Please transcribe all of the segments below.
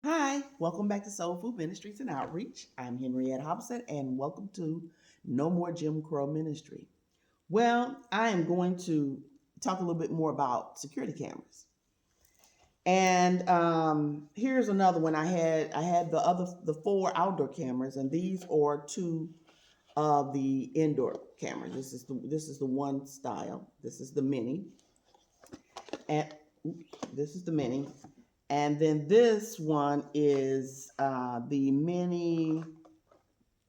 Hi, welcome back to Soul Food Ministries and Outreach. I'm Henriette Hobson, and welcome to No More Jim Crow Ministry. Well, I am going to talk a little bit more about security cameras. And here's another one. I had the four outdoor cameras, and these are two of the indoor cameras. This is the one style. This is the mini, and this is the mini, and then this one is the mini.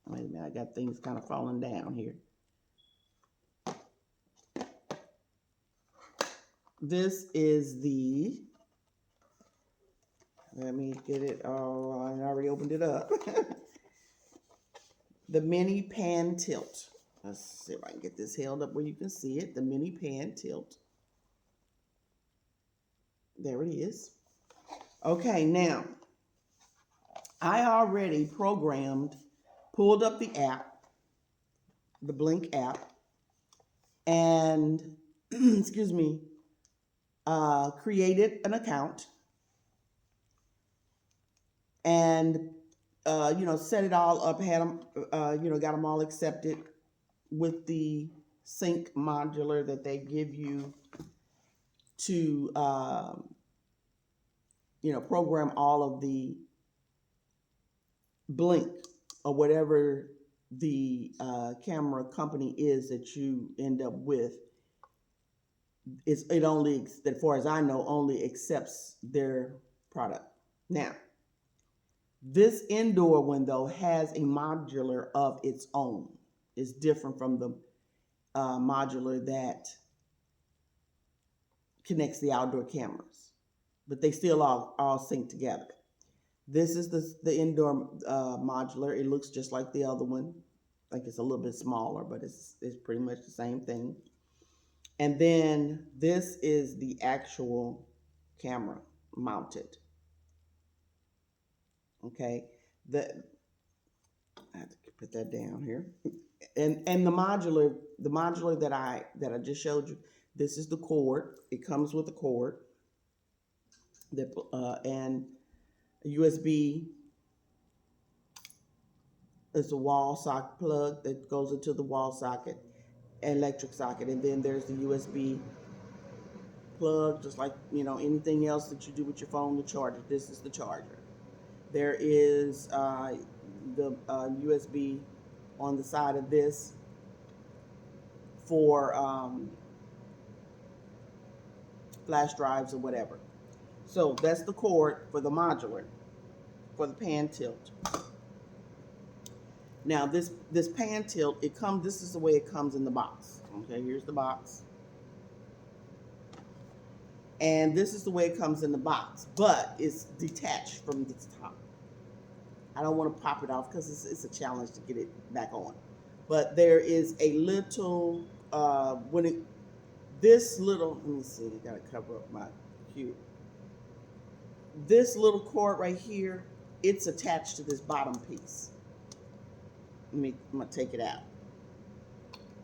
Wait a minute, I got things kind of falling down here. This is let me get it. Oh, I already opened it up. The mini pan tilt. Let's see if I can get this held up where you can see it. The mini pan tilt. There it is. Okay, now I already pulled up the app, the Blink app, and excuse me, created an account and set it all up, had them, got them all accepted with the sync modular that they give you to, program all of the blink or whatever the camera company is that you end up with. It only, as far as I know, only accepts their product. Now, this indoor window has a modular of its own. It's different from the modular that connects the outdoor cameras, but they still all sync together. This is the indoor modular. It looks just like the other one. Like it's a little bit smaller, but it's pretty much the same thing. And then this is the actual camera mounted. Okay, the I have to put that down here. And the modular that I just showed you, this is the cord. It comes with a cord that and a USB. It's a wall socket plug that goes into the wall socket, electric socket, and then there's the USB plug, just like anything else that you do with your phone, the charger. This is the charger. There is the USB on the side of this for flash drives or whatever. So that's the cord for the modular, for the pan tilt. Now this pan tilt, this is the way it comes in the box. Okay, here's the box. And this is the way it comes in the box, but it's detached from the top. I don't want to pop it off because it's a challenge to get it back on. But there is a little, let me see, I gotta cover up my cue. This little cord right here, it's attached to this bottom piece. I'm gonna take it out.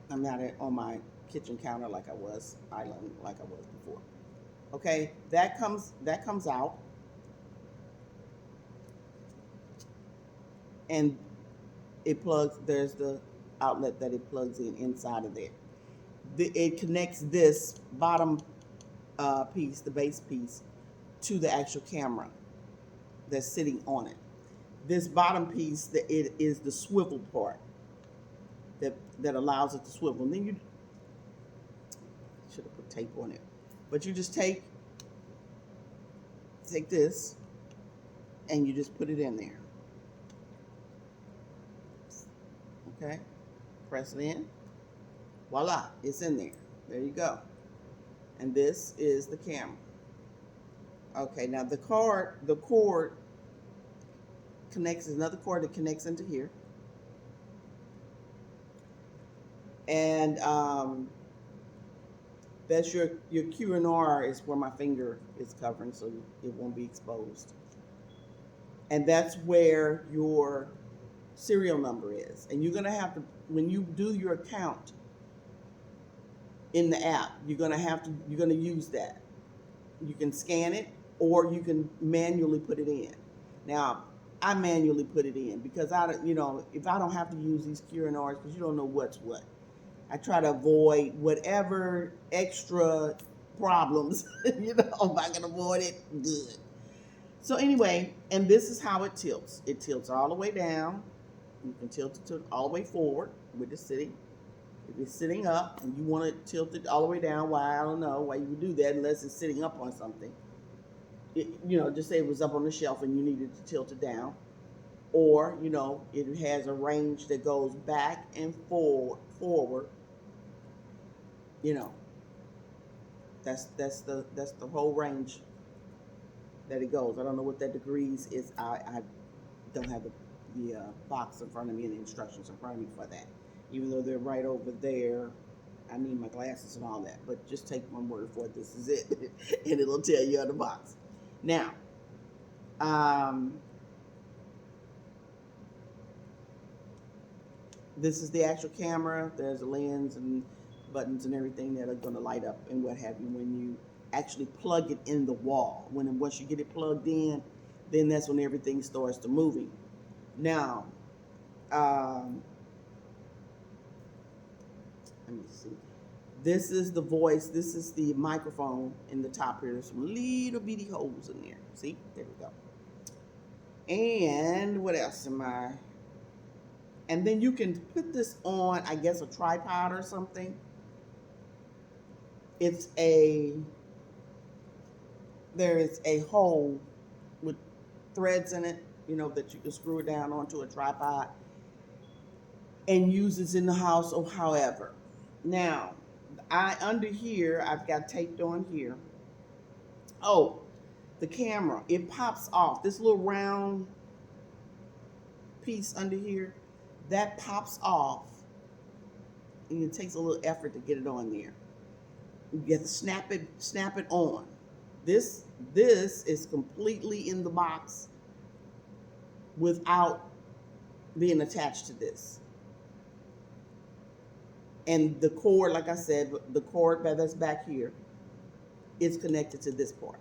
I'm not on my kitchen counter like I was, island like I was before. Okay, that comes out, and there's the outlet that it plugs in inside of there. It connects this bottom piece, the base piece, to the actual camera that's sitting on it. This bottom piece, it is the swivel part that allows it to swivel. And then you should have put tape on it, but you just take this and you just put it in there. Okay, press it in. Voila, it's in there. There you go. And this is the camera. Okay, now the cord connects, another cord that connects into here. And that's your Q and R is where my finger is covering, so it won't be exposed. And that's where your serial number is. And you're gonna have to, when you do your account in the app, you're gonna use that. You can scan it or you can manually put it in. Now, I manually put it in because if I don't have to use these Curinars, because you don't know what's what. I try to avoid whatever extra problems, if I can avoid it, good. So anyway, and this is how it tilts. It tilts all the way down. You can tilt it all the way forward with the sitting. If it's sitting up and you want to tilt it all the way down, why, I don't know why you would do that unless it's sitting up on something. Just say it was up on the shelf and you needed to tilt it down. Or, it has a range that goes back and forward. You know, that's the whole range that it goes. I don't know what that degrees is. I don't have the box in front of me and the instructions in front of me for that. Even though they're right over there, I need my glasses and all that. But just take my word for it. This is it, and it'll tell you on the box. Now, this is the actual camera. There's a lens and buttons and everything that are going to light up and what have you when you actually plug it in the wall. Once you get it plugged in, then that's when everything starts to moving. Now, let me see. This is the voice. This is the microphone in the top here. There's some little bitty holes in there. See? There we go. And what else am I? And then you can put this on, I guess, a tripod or something. There is a hole with threads in it, that you can screw it down onto a tripod and use it in the house or however. Now, under here, I've got taped on here. Oh, the camera, it pops off. This little round piece under here, that pops off. And it takes a little effort to get it on there. You have to snap it on. This is completely in the box without being attached to this. And the cord, like I said, the cord that's back here is connected to this part.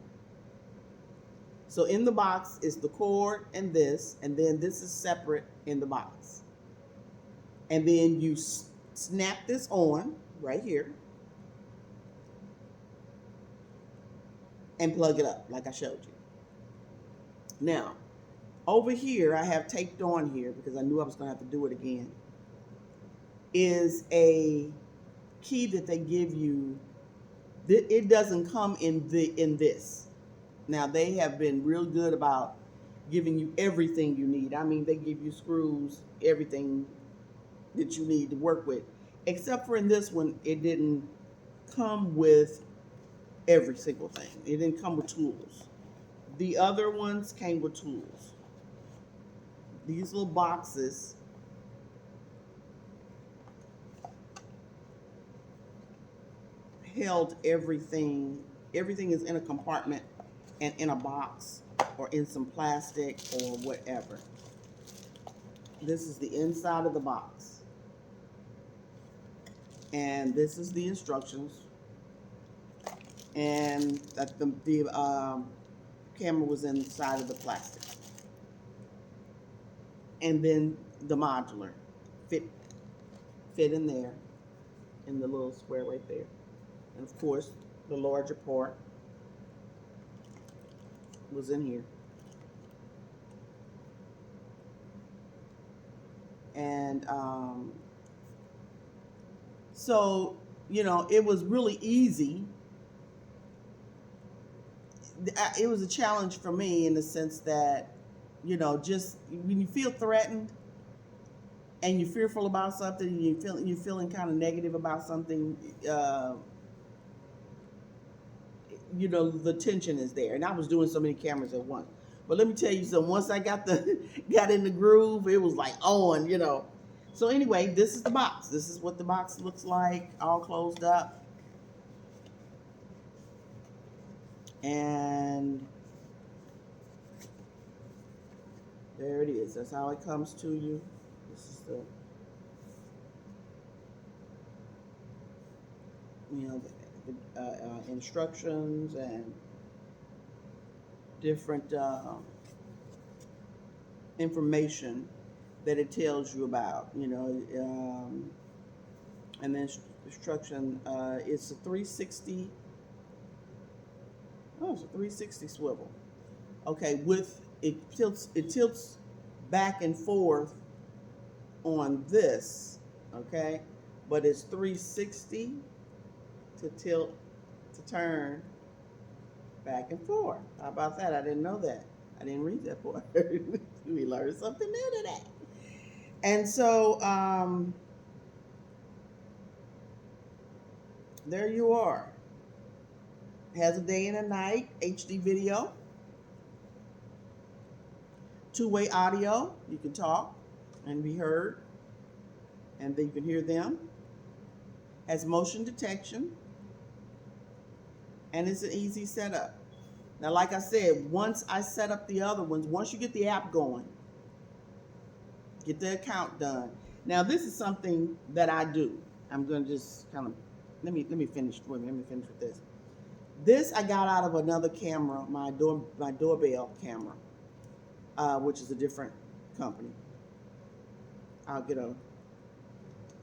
So in the box is the cord and then this is separate in the box. And then you snap this on right here and plug it up like I showed you. Now, over here, I have taped on here because I knew I was going to have to do it again, is a key that they give you. It doesn't come in this. Now, they have been real good about giving you everything you need. I mean, they give you screws, everything that you need to work with. Except for in this one, it didn't come with every single thing. It didn't come with tools. The other ones came with tools. These little boxes held everything. Everything is in a compartment and in a box or in some plastic or whatever. This is the inside of the box. And this is the instructions. And that the camera was inside of the plastic. And then the modular fit in there, in the little square right there. And of course, the larger part was in here. And so, it was really easy. It was a challenge for me in the sense that, just when you feel threatened and you're fearful about something, and you're feeling kind of negative about something, the tension is there. And I was doing so many cameras at once. But let me tell you something. Once I got in the groove, it was like on, So anyway, this is the box. This is what the box looks like, all closed up. And there it is. That's how it comes to you. This is the instructions and different information that it tells you about, and then instruction, it's a 360. Oh, it's a 360 swivel. Okay, with it tilts back and forth on this, okay, but it's 360 to tilt, to turn back and forth. How about that? I didn't know that. I didn't read that part. We learned something new today. And so there you are. It has a day and a night HD video, two-way audio. You can talk and be heard, and then you can hear them. Has motion detection, and it's an easy setup. Now, like I said, once I set up the other ones, once you get the app going, get the account done. Now, this is something that I do. I'm going to just kind of let me finish with this. This I got out of another camera, my doorbell camera, which is a different company. I'll get a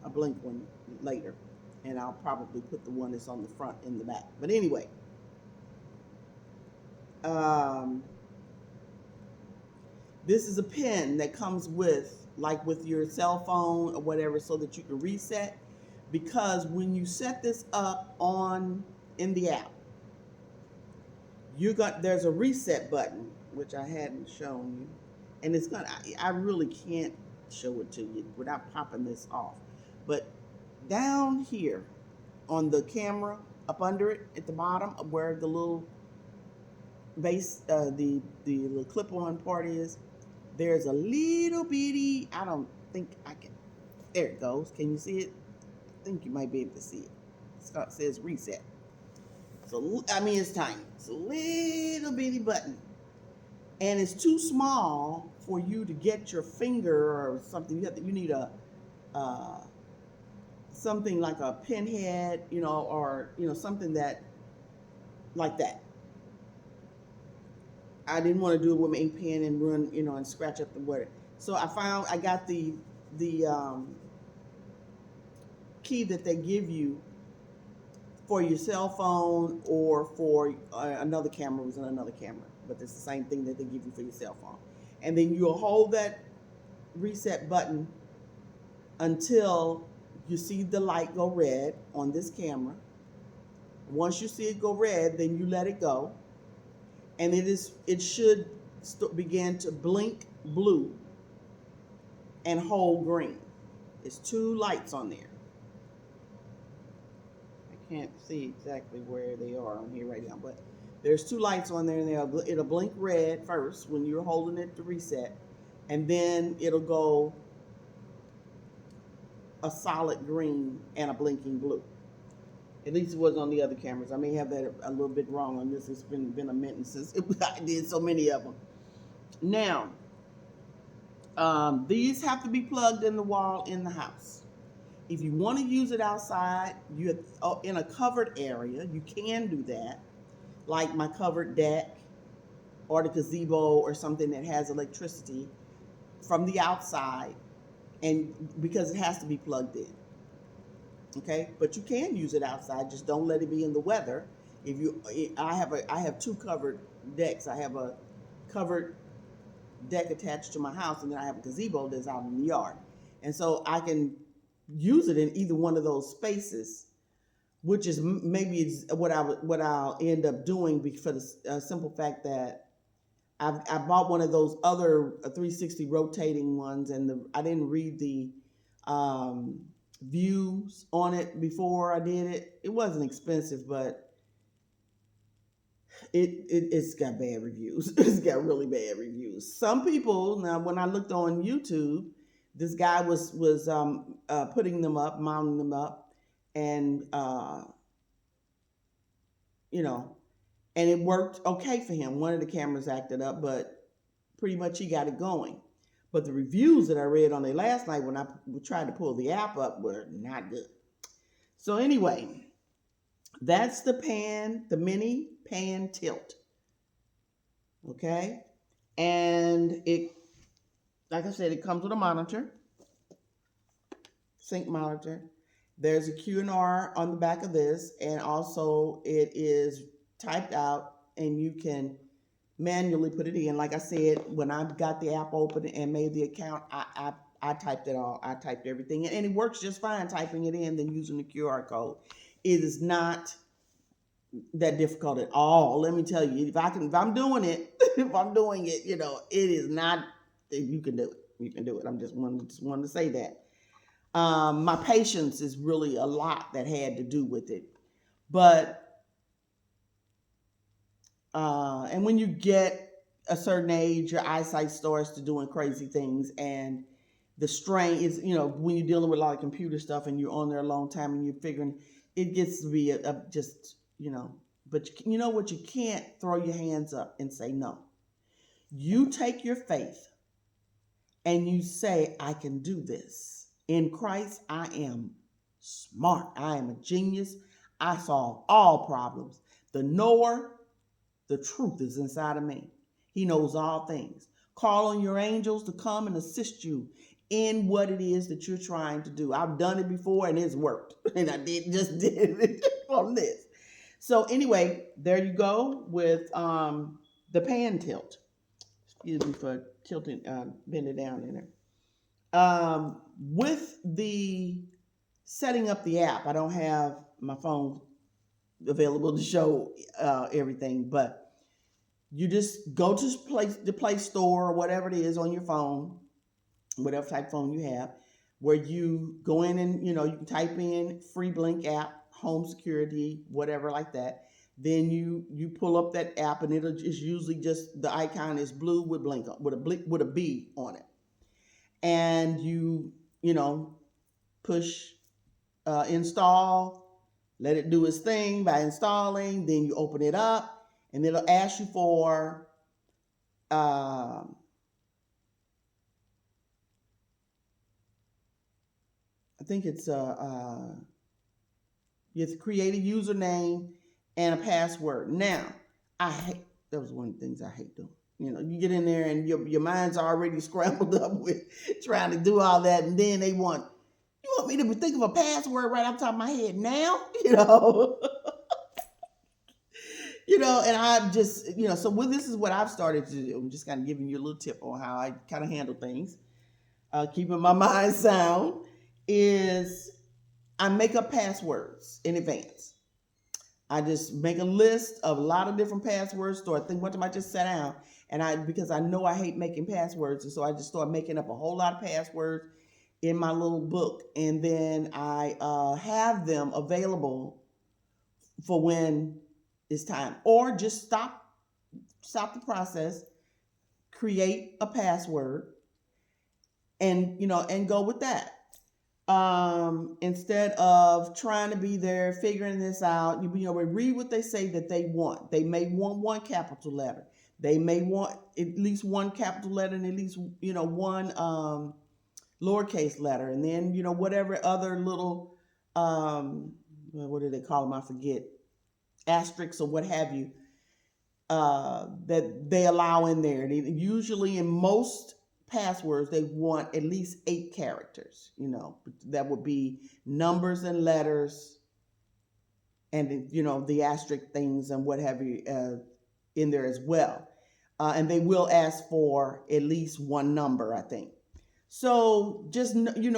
Blink one later, and I'll probably put the one that's on the front in the back. But anyway, this is a pin that comes with, like with your cell phone or whatever, so that you can reset. Because when you set this up in the app, there's a reset button, which I hadn't shown you, and it's gonna. I really can't show it to you without popping this off. But down here on the camera, up under it at the bottom, where the little base, the little clip-on part is, there's a little bitty. I don't think I can. There it goes. Can you see it? I think you might be able to see it. It says reset. So I mean, it's tiny. It's a little bitty button, and it's too small for you to get your finger or something. You need a something like a pinhead, or something that like that. I didn't want to do it with my ink pen and run, and scratch up the word. So I got the key that they give you for your cell phone or for another camera. It was in another camera, but it's the same thing that they give you for your cell phone. And then you'll hold that reset button until you see the light go red on this camera. Once you see it go red, then you let it go, and it should begin to blink blue and hold green. It's two lights on there. I can't see exactly where they are on here right now, but there's two lights on there, and it'll blink red first when you're holding it to reset, and then it'll go a solid green and a blinking blue. At least it was on the other cameras. I may have that a little bit wrong on this. It's been a minute since I did so many of them. Now, these have to be plugged in the wall in the house. If you want to use it outside, in a covered area, you can do that, like my covered deck or the gazebo or something that has electricity from the outside, and because it has to be plugged in. Okay, but you can use it outside. Just don't let it be in the weather. I have two covered decks. I have a covered deck attached to my house, and then I have a gazebo that's out in the yard, and so I can use it in either one of those spaces, which is maybe what I'll end up doing, for the simple fact that I bought one of those other 360 rotating ones, and I didn't read the views on it before I did it. It wasn't expensive, but it's got bad reviews. It's got really bad reviews. Some people, now when I looked on YouTube, this guy was putting them up, mounting them up, and and it worked okay for him. One of the cameras acted up, but pretty much he got it going. But the reviews that I read on there last night when I tried to pull the app up were not good. So anyway, that's the mini pan tilt. Okay? And it like I said, it comes with a monitor, sync monitor. There's a Q&R on the back of this, and also it is typed out, and you can manually put it in. Like I said, when I got the app open and made the account, I typed it all. I typed everything in, and it works just fine typing it in than using the QR code. It is not that difficult at all. Let me tell you, if I'm doing it, if I'm doing it, it is not. You can do it. You can do it. I'm just wanted to say that. My patience is really a lot that had to do with it, but and when you get a certain age, your eyesight starts to doing crazy things, and the strain is, when you're dealing with a lot of computer stuff and you're on there a long time and you're figuring, it gets to be just, but you know what? You can't throw your hands up and say no. You take your faith and you say, I can do this. In Christ, I am smart. I am a genius. I solve all problems. The knower, the truth is inside of me. He knows all things. Call on your angels to come and assist you in what it is that you're trying to do. I've done it before and it's worked. And I just did it on this. So anyway, there you go with the pan tilt. Excuse me for tilting, bending down in there. With the setting up the app, I don't have my phone available to show everything, but you just go to the Play Store or whatever it is on your phone, whatever type of phone you have, where you go in and, you can type in free Blink app, home security, whatever like that. Then you pull up that app, and it's usually just the icon is blue with Blink with a B on it. And you push install, let it do its thing by installing, then you open it up, and it'll ask you for I think it's you have to create a username and a password. Now, that was one of the things I hate doing. You get in there and your mind's already scrambled up with trying to do all that, and then you want me to think of a password right off the top of my head now, and I'm just, so this is what I've started to do. I'm just kind of giving you a little tip on how I kind of handle things. Keeping my mind sound is I make up passwords in advance. I just make a list of a lot of different passwords. So I think one time I just sat down because I know I hate making passwords. And so I just started making up a whole lot of passwords in my little book. And then I have them available for when it's time, or just stop the process, create a password, and go with that. Instead of trying to be there figuring this out, read what they say that they want. They may want one capital letter. They may want at least one capital letter and at least one lowercase letter, and then whatever other little what do they call them? I forget, asterisks or what have you, that they allow in there. Usually in most passwords, they want at least 8 characters, that would be numbers and letters and, the asterisk things and what have you in there as well. And they will ask for at least one number, I think. So just, since you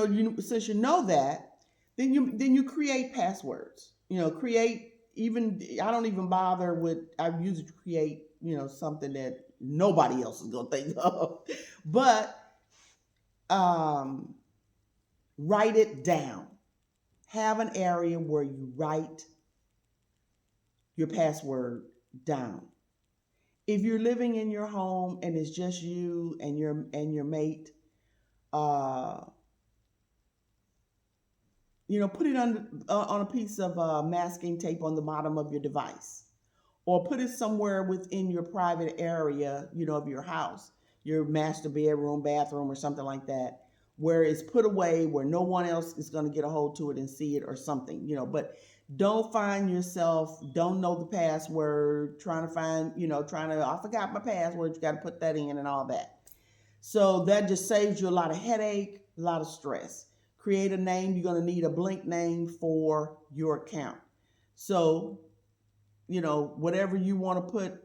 know that, then you create passwords, I don't even bother with, I usually create, something that nobody else is going to think of, but write it down. Have an area where you write your password down. If you're living in your home and it's just you and your mate, put it on a piece of masking tape on the bottom of your device, or put it somewhere within your private area, of your house, your master bedroom, bathroom, or something like that, where it's put away, where no one else is going to get a hold to it and see it or something, but don't find yourself, don't know the password, I forgot my password, you got to put that in and all that. So that just saves you a lot of headache, a lot of stress. Create a name. You're going to need a blank name for your account. So, whatever you want to put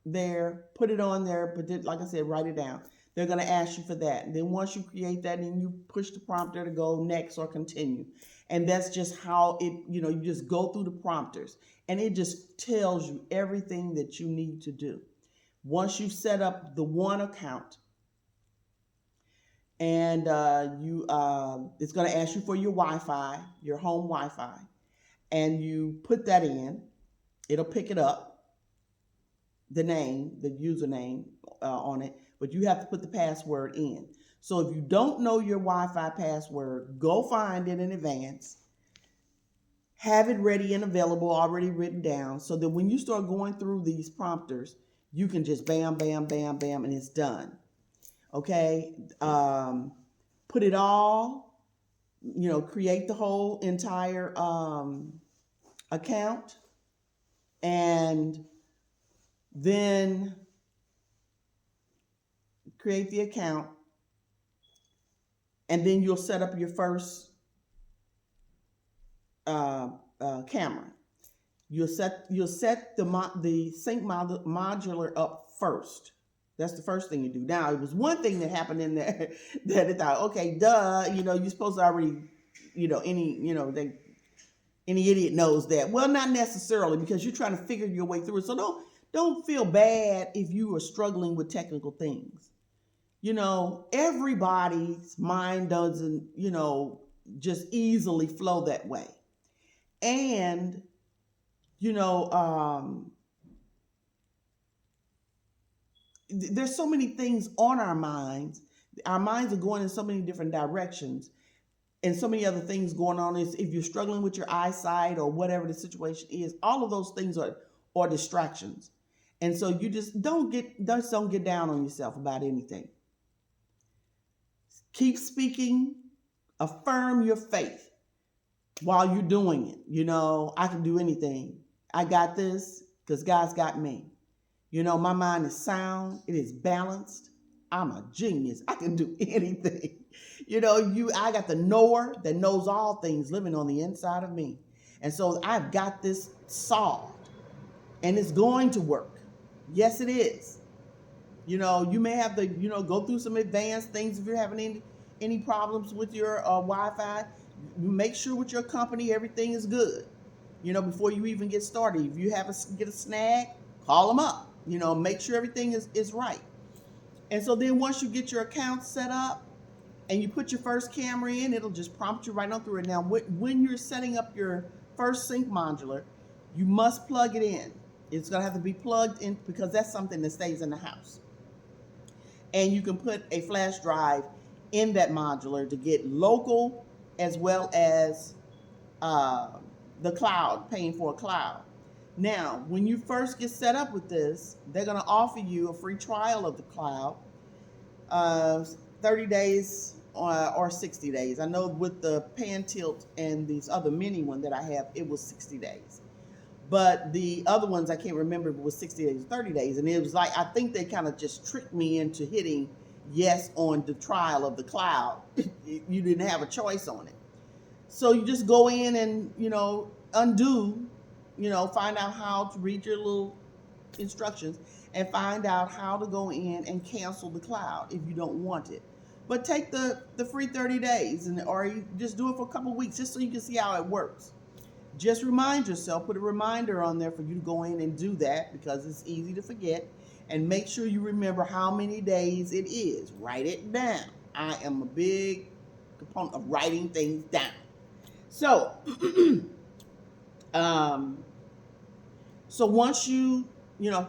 there, put it on there, but then, like I said, write it down. They're going to ask you for that. And then once you create that, then you push the prompter to go next or continue. And that's just how it, you just go through the prompters and it just tells you everything that you need to do. Once you've set up the one account, and it's going to ask you for your Wi-Fi, your home Wi-Fi, and you put that in. It'll pick it up, the name, the username on it, but you have to put the password in. So if you don't know your Wi-Fi password, go find it in advance. Have it ready and available, already written down, so that when you start going through these prompters, you can just bam, bam, bam, bam, and it's done. Okay, put it all, create the whole entire account, and then create the account, and then you'll set up your first camera. You'll set the sync modular up first. That's the first thing you do. Now, it was one thing that happened in there that it thought, okay, duh, you're supposed to already, any idiot knows that. Well, not necessarily, because you're trying to figure your way through it. So don't feel bad if you are struggling with technical things. Everybody's mind doesn't, just easily flow that way. And, there's so many things on our minds. Our minds are going in so many different directions, and so many other things going on. Is if you're struggling with your eyesight or whatever the situation is, all of those things are distractions. And so you just don't get down on yourself about anything. Keep speaking, affirm your faith while you're doing it. I can do anything. I got this because God's got me. My mind is sound. It is balanced. I'm a genius. I can do anything. I got the knower that knows all things living on the inside of me. And so I've got this solved, and it's going to work. Yes, it is. You may have to, go through some advanced things if you're having any problems with your Wi-Fi. Make sure with your company everything is good. Before you even get started. If you get a snag, call them up. Make sure everything is right. And so then once you get your account set up and you put your first camera in, it'll just prompt you right on through it. Now, when you're setting up your first sync modular, you must plug it in. It's going to have to be plugged in because that's something that stays in the house. And you can put a flash drive in that modular to get local as well as the cloud, paying for a cloud. Now, when you first get set up with this, they're going to offer you a free trial of the cloud, 30 days or 60 days. I know with the Pan Tilt and these other mini one that I have, it was 60 days. But the other ones, I can't remember if it was 60 days or 30 days. And it was like, I think they kind of just tricked me into hitting yes on the trial of the cloud. You didn't have a choice on it. So you just go in and, undo, find out how to read your little instructions and find out how to go in and cancel the cloud if you don't want it. But take the free 30 days or you just do it for a couple of weeks just so you can see how it works. Just remind yourself, put a reminder on there for you to go in and do that because it's easy to forget. And make sure you remember how many days it is. Write it down. I am a big component of writing things down. So, so once you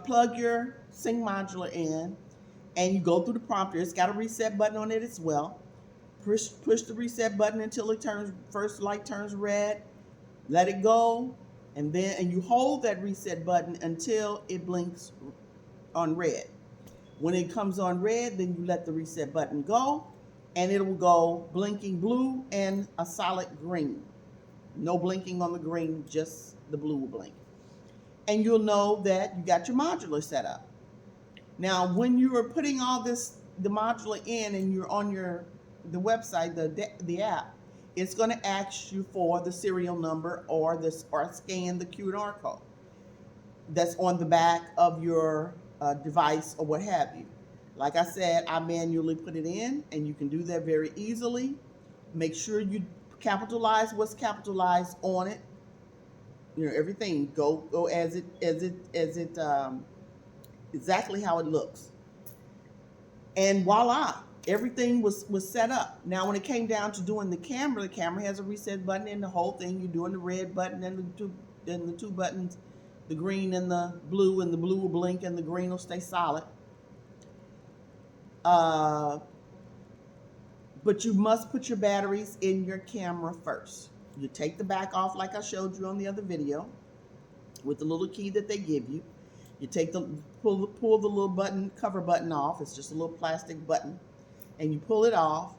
plug your sync modular in and you go through the prompter, it's got a reset button on it as well. Push the reset button until first light turns red. Let it go, and you hold that reset button until it blinks on red. When it comes on red, then you let the reset button go, and it will go blinking blue and a solid green. No blinking on the green, just the blue will blink. And you'll know that you got your modular set up. Now, when you are putting all this the modular in and you're on the website, the app, it's going to ask you for the serial number or scan the QR code that's on the back of your device or what have you. Like I said, I manually put it in, and you can do that very easily. Make sure you capitalize what's capitalized on it. You know, everything go as it exactly how it looks. And voila, everything was set up. Now, when it came down to doing the camera has a reset button and the whole thing. You're doing the red button and the two buttons, the green and the blue will blink and the green will stay solid. But you must put your batteries in your camera first. You take the back off like I showed you on the other video with the little key that they give you. You take pull the little button, cover button off. It's just a little plastic button, and you pull it off,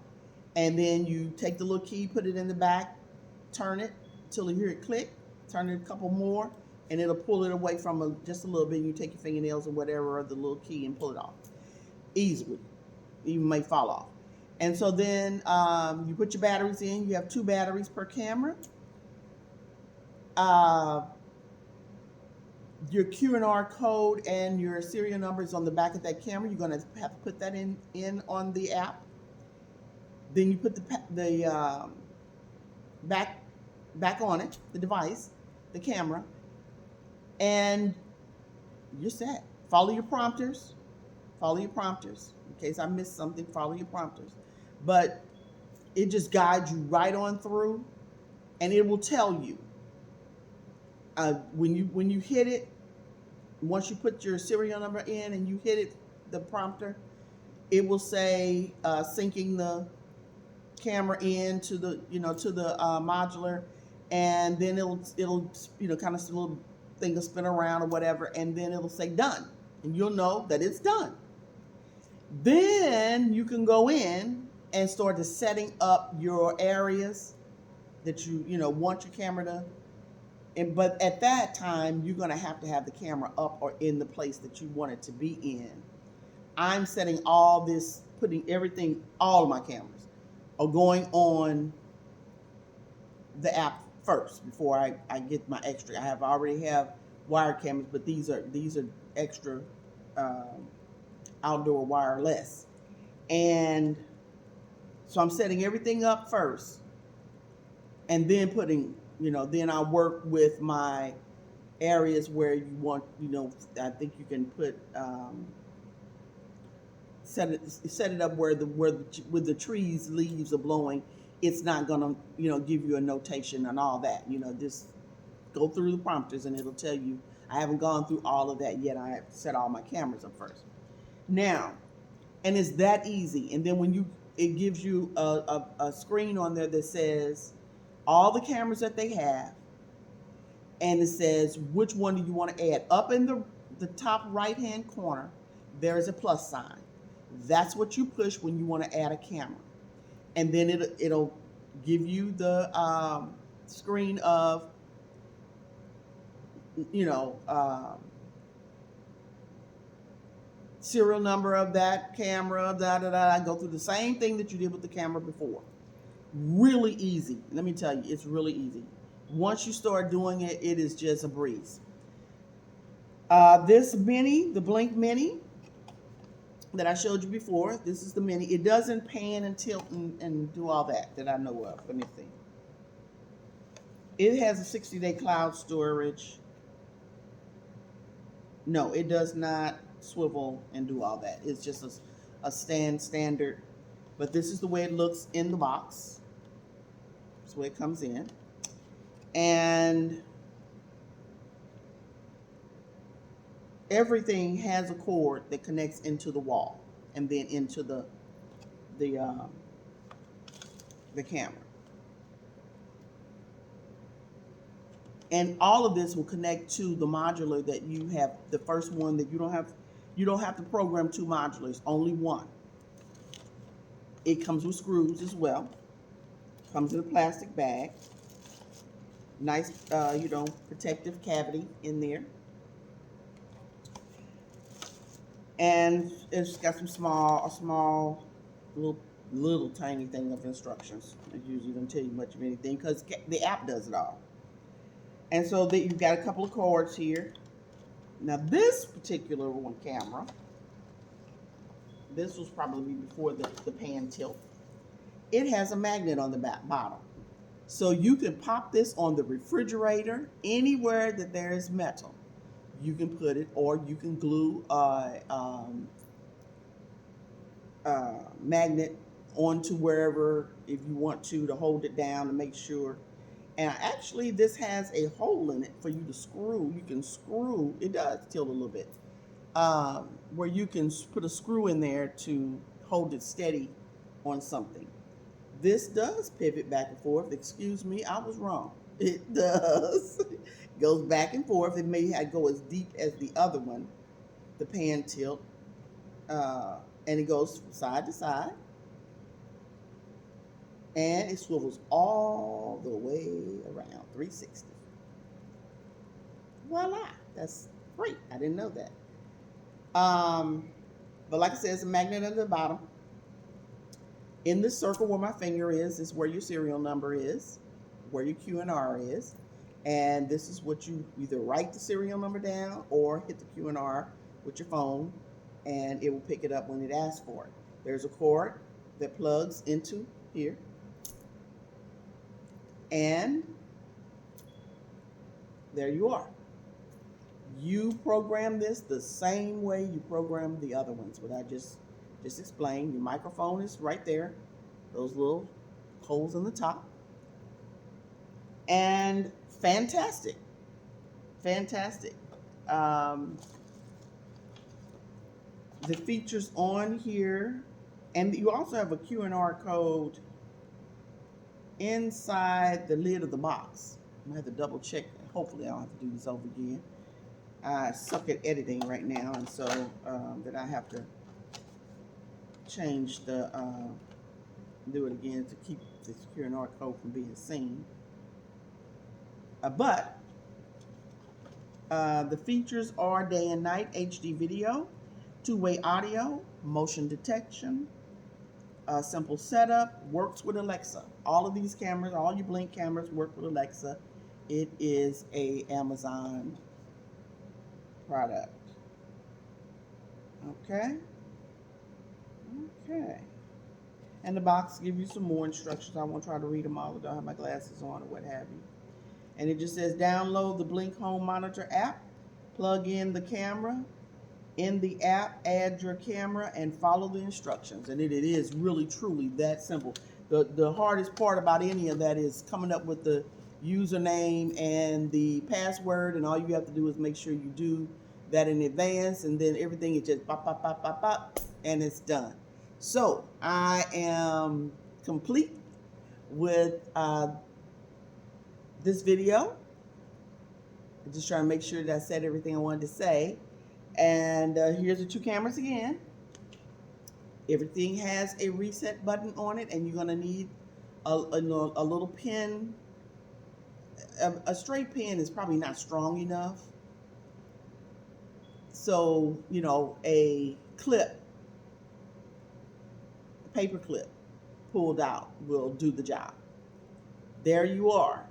and then you take the little key, put it in the back, turn it till you hear it click, turn it a couple more, and it'll pull it away from just a little bit. You take your fingernails or whatever, or the little key, and pull it off easily. You may fall off. And so then you put your batteries in. You have 2 batteries per camera. Your QR code and your serial numbers on the back of that camera. You're going to have to put that in on the app. Then you put the back on it, the device, the camera, and you're set. Follow your prompters. In case I missed something, follow your prompters. But it just guides you right on through, and it will tell you when you hit it. Once you put your serial number in and you hit it, the prompter, it will say syncing the camera in to the modular, and then it'll kind of a little thing will spin around or whatever, and then it'll say done, and you'll know that it's done. Then you can go in and start to setting up your areas that you want your camera to. But at that time, you're going to have the camera up or in the place that you want it to be in. I'm setting all this, putting everything, all of my cameras are going on the app first before I get my extra. I already have wired cameras, but these are extra outdoor wireless. And so I'm setting everything up first, and then putting, then I work with my areas where you want, I think you can put, set it up where with the trees, leaves are blowing, it's not gonna, give you a notation and all that. Just go through the prompters and it'll tell you. I haven't gone through all of that yet. I have set all my cameras up first. Now, and it's that easy. And then it gives you a screen on there that says all the cameras that they have, and it says which one do you want to add. Up in the top right hand corner, there is a plus sign. That's what you push when you want to add a camera, and then it'll give you the screen of serial number of that camera, I go through the same thing that you did with the camera before. Really easy. Let me tell you, it's really easy. Once you start doing it, it is just a breeze. This Mini, the Blink Mini that I showed you before, this is the Mini. It doesn't pan and tilt and do all that I know of. Let me see. It has a 60-day cloud storage. No, it does not swivel and do all that. It's just a standard. But this is the way it looks in the box. That's the way it comes in. And everything has a cord that connects into the wall and then into the camera. And all of this will connect to the modular that you have, the first one that you don't have to program 2 modulars, only one. It comes with screws as well. Comes in a plastic bag. Nice, protective cavity in there. And it's got a small, little tiny thing of instructions. It usually doesn't tell you much of anything because the app does it all. And so that you've got a couple of cords here. Now this particular one camera, this was probably before the pan tilt. It has a magnet on the bottom. So you can pop this on the refrigerator, anywhere that there is metal. You can put it, or you can glue a magnet onto wherever if you want to hold it down to make sure. And actually this has a hole in it for you to screw. You can screw, it does tilt a little bit, where you can put a screw in there to hold it steady on something. This does pivot back and forth. Excuse me, I was wrong. It does. It goes back and forth. It may go as deep as the other one, the pan tilt, and it goes from side to side. And it swivels all the way around 360. Voila, that's great. I didn't know that. But like I said, it's a magnet at the bottom. In this circle where my finger is where your serial number is, where your Q&R is. And this is what you either write the serial number down or hit the Q&R with your phone, and it will pick it up when it asks for it. There's a cord that plugs into here. And there you are. You program this the same way you program the other ones, what I just explained. Your microphone is right there, those little holes in the top. And fantastic. The features on here, and you also have a Q&R code inside the lid of the box. I have to double check. Hopefully I don't have to do this over again. I suck at editing right now, and so that I have to change the do it again to keep this Q&R code from being seen. But the features are day and night HD video, two-way audio, motion detection, simple setup, works with Alexa. All of these cameras, all your Blink cameras work with Alexa. It is a Amazon product. Okay. And the box gives you some more instructions. I won't try to read them all. I don't have my glasses on or what have you. And it just says download the Blink Home Monitor app, plug in the camera. In the app, add your camera and follow the instructions. And it is really, truly that simple. The hardest part about any of that is coming up with the username and the password, and all you have to do is make sure you do that in advance, and then everything is just pop, pop, pop, pop, pop, and it's done. So I am complete with this video. I'm just trying to make sure that I said everything I wanted to say. And here's the two cameras again. Everything has a reset button on it, and you're going to need a little pin. A straight pin is probably not strong enough. So, a clip, a paper clip pulled out will do the job. There you are.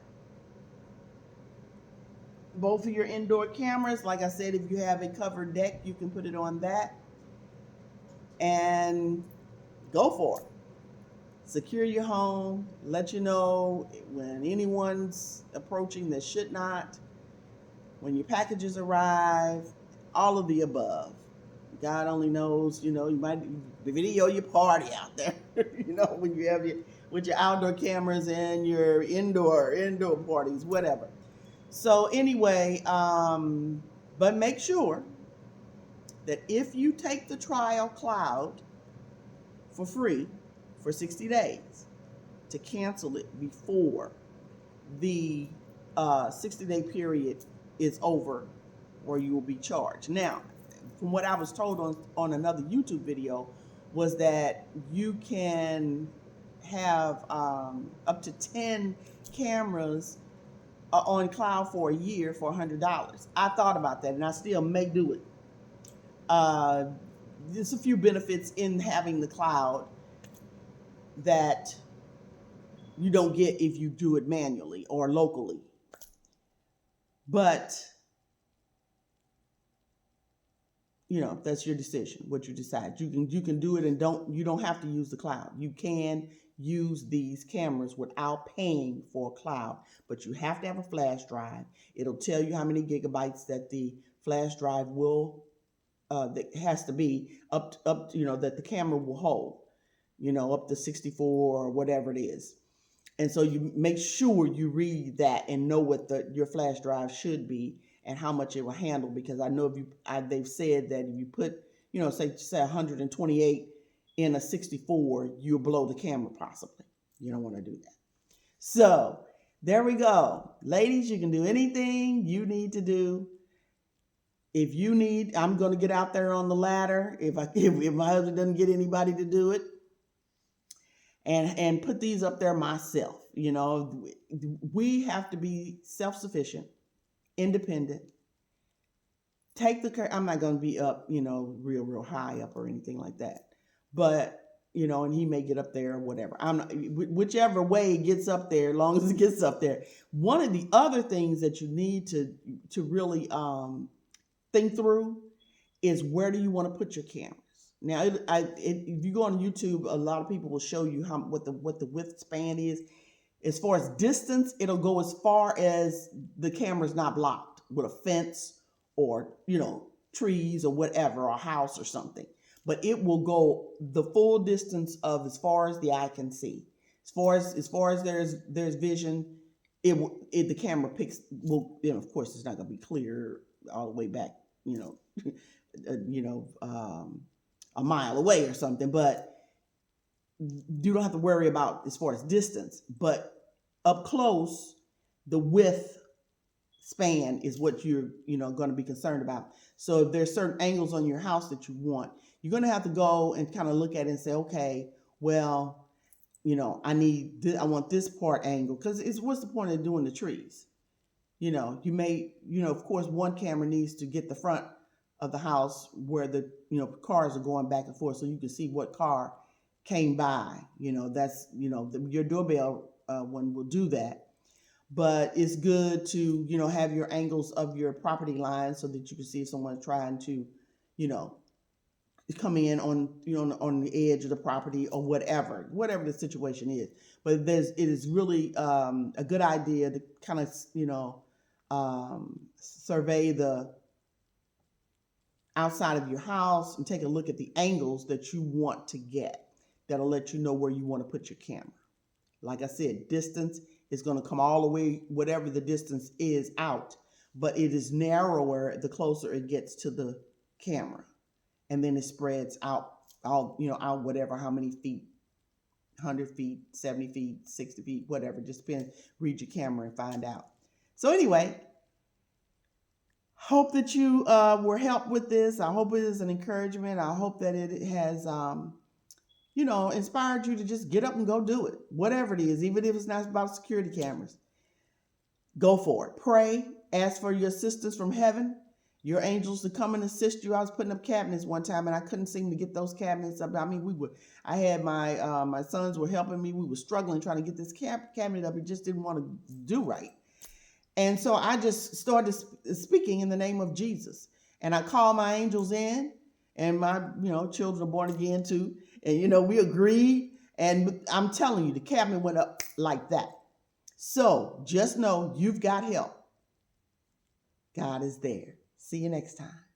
Both of your indoor cameras, like I said, if you have a covered deck, you can put it on that and go for it. Secure your home, let you know when anyone's approaching that should not, when your packages arrive, all of the above. God only knows, you might video your party out there, when you have with your outdoor cameras and your indoor parties, whatever. So anyway, but make sure that if you take the trial cloud for free for 60 days, to cancel it before the 60-day period is over, or you will be charged. Now, from what I was told on another YouTube video, was that you can have up to 10 cameras on cloud for a year for $100. I thought about that, and I still may do it. there's a few benefits in having the cloud that you don't get if you do it manually or locally. But that's your decision, what you decide. You can do it, and you don't have to use the cloud. You can use these cameras without paying for a cloud, but you have to have a flash drive. It'll tell you how many gigabytes that the flash drive will that has to be up that the camera will hold, up to 64 or whatever it is. And so you make sure you read that and know what your flash drive should be and how much it will handle, because I know they've said that if you put, say 128 in a 64, you'll blow the camera possibly. You don't want to do that. So there we go. Ladies, you can do anything you need to do. If you need, I'm going to get out there on the ladder if my husband doesn't get anybody to do it, and put these up there myself. We have to be self-sufficient, independent. I'm not going to be up, real high up or anything like that. But, and he may get up there or whatever. Whichever way it gets up there, as long as it gets up there. One of the other things that you need to really think through is, where do you want to put your cameras? Now, if you go on YouTube, a lot of people will show you what the width span is. As far as distance, it'll go as far as the camera's not blocked with a fence or, trees or whatever, or a house or something. But it will go the full distance of as far as the eye can see. As far as there's vision, the camera will, of course, it's not going to be clear all the way back, a mile away or something, but you don't have to worry about as far as distance. But up close, the width span is what you're going to be concerned about. So if there's certain angles on your house that you want, you're going to have to go and kind of look at it and say, okay, well, I want this part angle, because what's the point of doing the trees? You may, of course, one camera needs to get the front of the house where the cars are going back and forth, so you can see what car came by. That's your doorbell one will do that. But it's good to have your angles of your property line so that you can see if someone's trying to come in on on the edge of the property or whatever the situation is. But it is really a good idea to kind of survey the outside of your house and take a look at the angles that you want to get. That'll let you know where you want to put your camera. Like I said, distance is going to come all the way, whatever the distance is, out, but it is narrower the closer it gets to the camera. And then it spreads out out whatever, how many feet, 100 feet, 70 feet, 60 feet, whatever, just depends. Read your camera and find out. So anyway, hope that you were helped with this. I hope it is an encouragement. I hope that it has, inspired you to just get up and go do it. Whatever it is, even if it's not about security cameras, go for it. Pray, ask for your assistance from heaven, your angels to come and assist you. I was putting up cabinets one time and I couldn't seem to get those cabinets up. I mean, I had my sons were helping me. We were struggling trying to get this cabinet up. It just didn't want to do right. And so I just started speaking in the name of Jesus. And I called my angels in, and my, children are born again too. And, we agreed. And I'm telling you, the cabinet went up like that. So just know you've got help. God is there. See you next time.